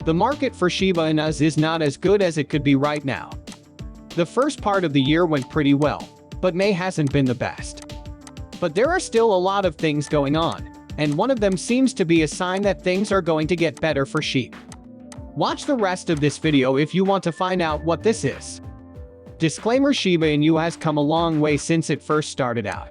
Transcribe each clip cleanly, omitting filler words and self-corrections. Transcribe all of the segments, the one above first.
The market for Shiba Inus is not as good as it could be right now. The first part of the year went pretty well, but May hasn't been the best. But there are still a lot of things going on, and one of them seems to be a sign that things are going to get better for SHIB. Watch the rest of this video if you want to find out what this is. Disclaimer: Shiba Inu has come a long way since it first started out.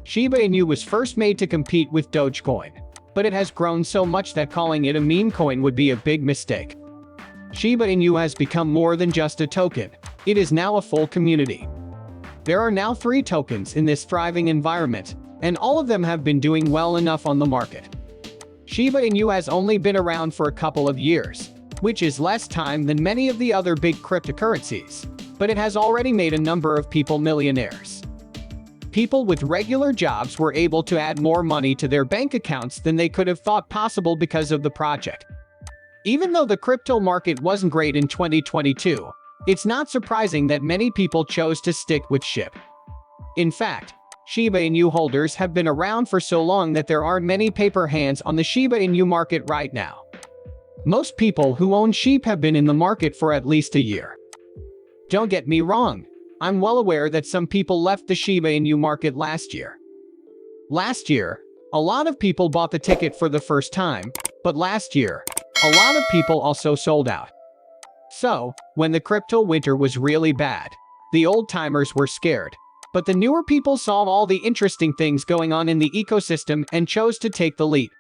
Shiba Inu was first made to compete with Dogecoin, but it has grown so much that calling it a meme coin would be a big mistake. Shiba Inu has become more than just a token. It is now a full community. There are now 3 tokens in this thriving environment, and all of them have been doing well enough on the market. Shiba Inu has only been around for a couple of years, which is less time than many of the other big cryptocurrencies, but it has already made a number of people millionaires. People with regular jobs were able to add more money to their bank accounts than they could have thought possible because of the project. Even though the crypto market wasn't great in 2022, it's not surprising that many people chose to stick with SHIB. In fact, Shiba Inu holders have been around for so long that there aren't many paper hands on the Shiba Inu market right now. Most people who own SHIB have been in the market for at least a year. Don't get me wrong, I'm well aware that some people left the Shiba Inu market last year. Last year, a lot of people bought the ticket for the first time, but last year, a lot of people also sold out. So, when the crypto winter was really bad, the old-timers were scared, but the newer people saw all the interesting things going on in the ecosystem and chose to take the leap.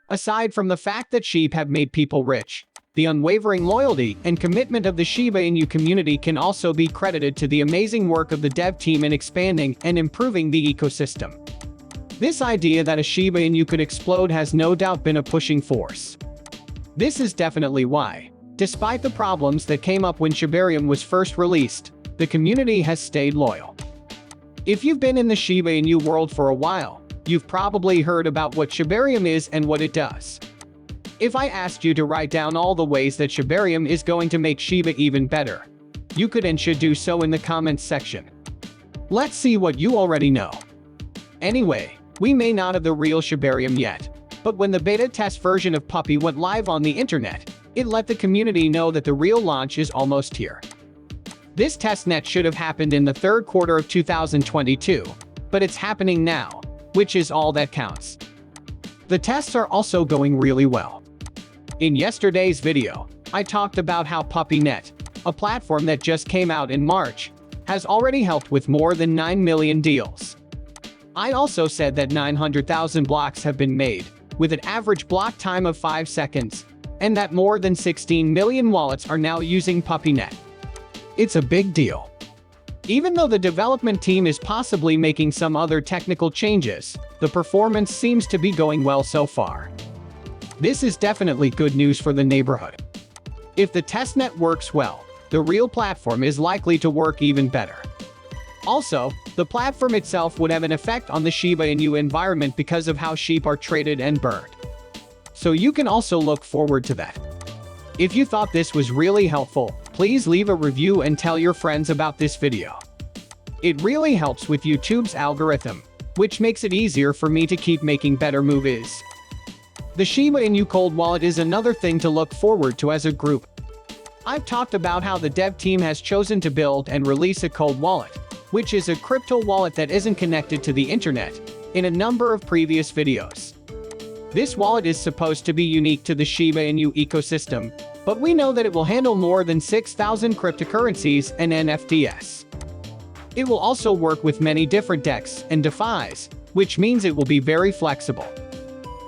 Aside from the fact that SHIB have made people rich, the unwavering loyalty and commitment of the Shiba Inu community can also be credited to the amazing work of the dev team in expanding and improving the ecosystem. This idea that a Shiba Inu could explode has no doubt been a pushing force. This is definitely why, despite the problems that came up when Shibarium was first released, the community has stayed loyal. If you've been in the Shiba Inu world for a while, you've probably heard about what Shibarium is and what it does. If I asked you to write down all the ways that Shibarium is going to make Shiba even better, you could and should do so in the comments section. Let's see what you already know. Anyway, we may not have the real Shibarium yet, but when the beta test version of Puppy went live on the internet, it let the community know that the real launch is almost here. This testnet should have happened in the third quarter of 2022, but it's happening now, which is all that counts. The tests are also going really well. In yesterday's video, I talked about how PuppyNet, a platform that just came out in March, has already helped with more than 9 million deals. I also said that 900,000 blocks have been made, with an average block time of 5 seconds, and that more than 16 million wallets are now using PuppyNet. It's a big deal. Even though the development team is possibly making some other technical changes, the performance seems to be going well so far. This is definitely good news for the neighborhood. If the testnet works well, the real platform is likely to work even better. Also, the platform itself would have an effect on the Shiba Inu environment because of how sheep are traded and burned. So you can also look forward to that. If you thought this was really helpful, please leave a review and tell your friends about this video. It really helps with YouTube's algorithm, which makes it easier for me to keep making better movies. The Shiba Inu cold wallet is another thing to look forward to as a group. I've talked about how the dev team has chosen to build and release a cold wallet, which is a crypto wallet that isn't connected to the internet, in a number of previous videos. This wallet is supposed to be unique to the Shiba Inu ecosystem, but we know that it will handle more than 6,000 cryptocurrencies and NFTs. It will also work with many different DEXs and DeFis, which means it will be very flexible.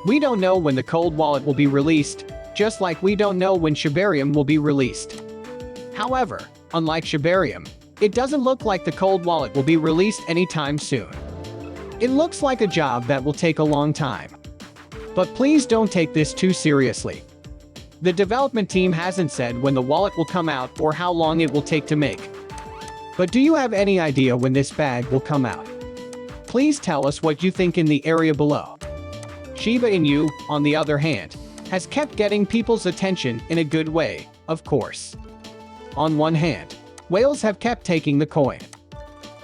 We don't know when the cold wallet will be released, just like we don't know when Shibarium will be released. However, unlike Shibarium, it doesn't look like the cold wallet will be released anytime soon. It looks like a job that will take a long time. But please don't take this too seriously. The development team hasn't said when the wallet will come out or how long it will take to make. But do you have any idea when this bag will come out? Please tell us what you think in the area below. Shiba Inu, on the other hand, has kept getting people's attention in a good way, of course. On one hand, whales have kept taking the coin.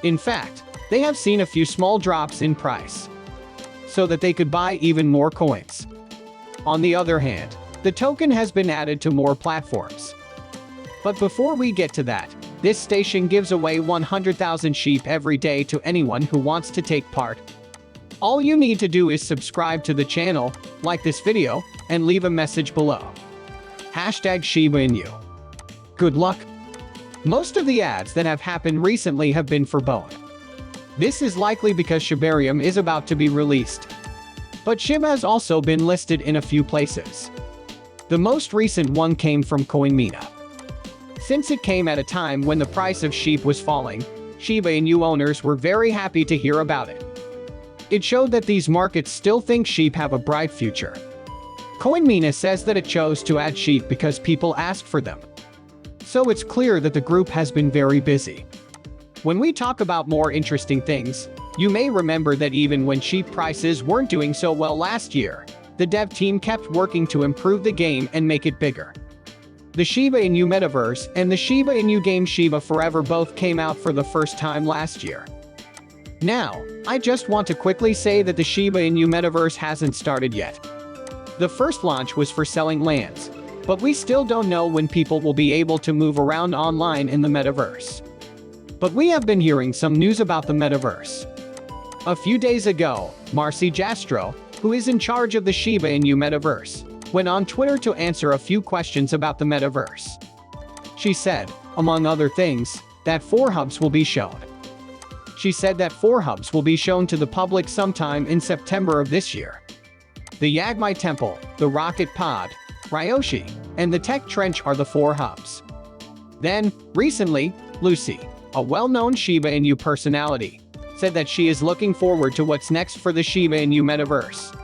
In fact, they have seen a few small drops in price, so that they could buy even more coins. On the other hand, The token has been added to more platforms. But before we get to that, this station gives away 100,000 sheep every day to anyone who wants to take part. All you need to do is subscribe to the channel, like this video, and leave a message below. Hashtag Shiba Inu. Good luck! Most of the ads that have happened recently have been for bone. This is likely because Shiba Inu is about to be released. But SHIB has also been listed in a few places. The most recent one came from Kucoin. Since it came at a time when the price of sheep was falling, Shiba Inu owners were very happy to hear about it. It showed that these markets still think sheep have a bright future. Kucoin says that it chose to add sheep because people asked for them. So it's clear that the group has been very busy. When we talk about more interesting things, you may remember that even when sheep prices weren't doing so well last year, the dev team kept working to improve the game and make it bigger. The Shiba Inu Metaverse and the Shiba Inu game Shiba Forever both came out for the first time last year. Now, I just want to quickly say that the Shiba Inu Metaverse hasn't started yet. The first launch was for selling lands, but we still don't know when people will be able to move around online in the Metaverse. But we have been hearing some news about the Metaverse. A few days ago, Marcy Jastro, who is in charge of the Shiba Inu Metaverse, went on Twitter to answer a few questions about the Metaverse. She said, among other things, that 4 hubs will be shown. She said that 4 hubs will be shown to the public sometime in September of this year. The Yagmai Temple, the Rocket Pod, Ryoshi, and the Tech Trench are the 4 hubs. Then, recently, Lucy, a well-known Shiba Inu personality, said that she is looking forward to what's next for the Shiba Inu Metaverse.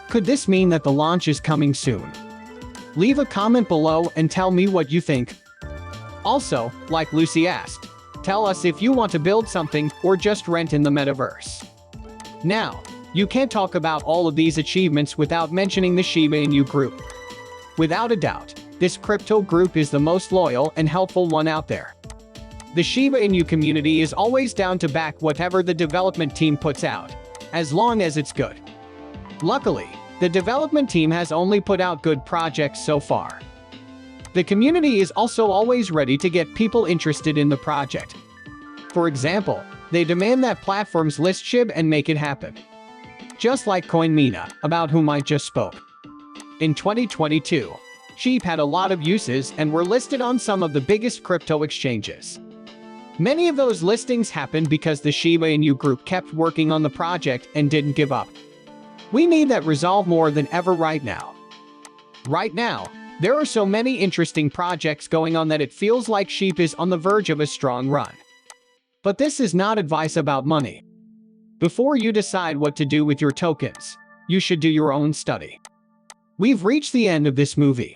Could this mean that the launch is coming soon? Leave a comment below and tell me what you think. Also, like Lucy asked, tell us if you want to build something or just rent in the Metaverse. Now, you can't talk about all of these achievements without mentioning the Shiba Inu group. Without a doubt, this crypto group is the most loyal and helpful one out there. The Shiba Inu community is always down to back whatever the development team puts out, as long as it's good. Luckily, the development team has only put out good projects so far. The community is also always ready to get people interested in the project. For example, they demand that platforms list SHIB and make it happen. Just like Kucoin, about whom I just spoke. In 2022, sheep had a lot of uses and were listed on some of the biggest crypto exchanges. Many of those listings happened because the Shiba Inu group kept working on the project and didn't give up. We need that resolve more than ever right now. Right now, there are so many interesting projects going on that it feels like sheep is on the verge of a strong run. But this is not advice about money. Before you decide what to do with your tokens, you should do your own study. We've reached the end of this movie.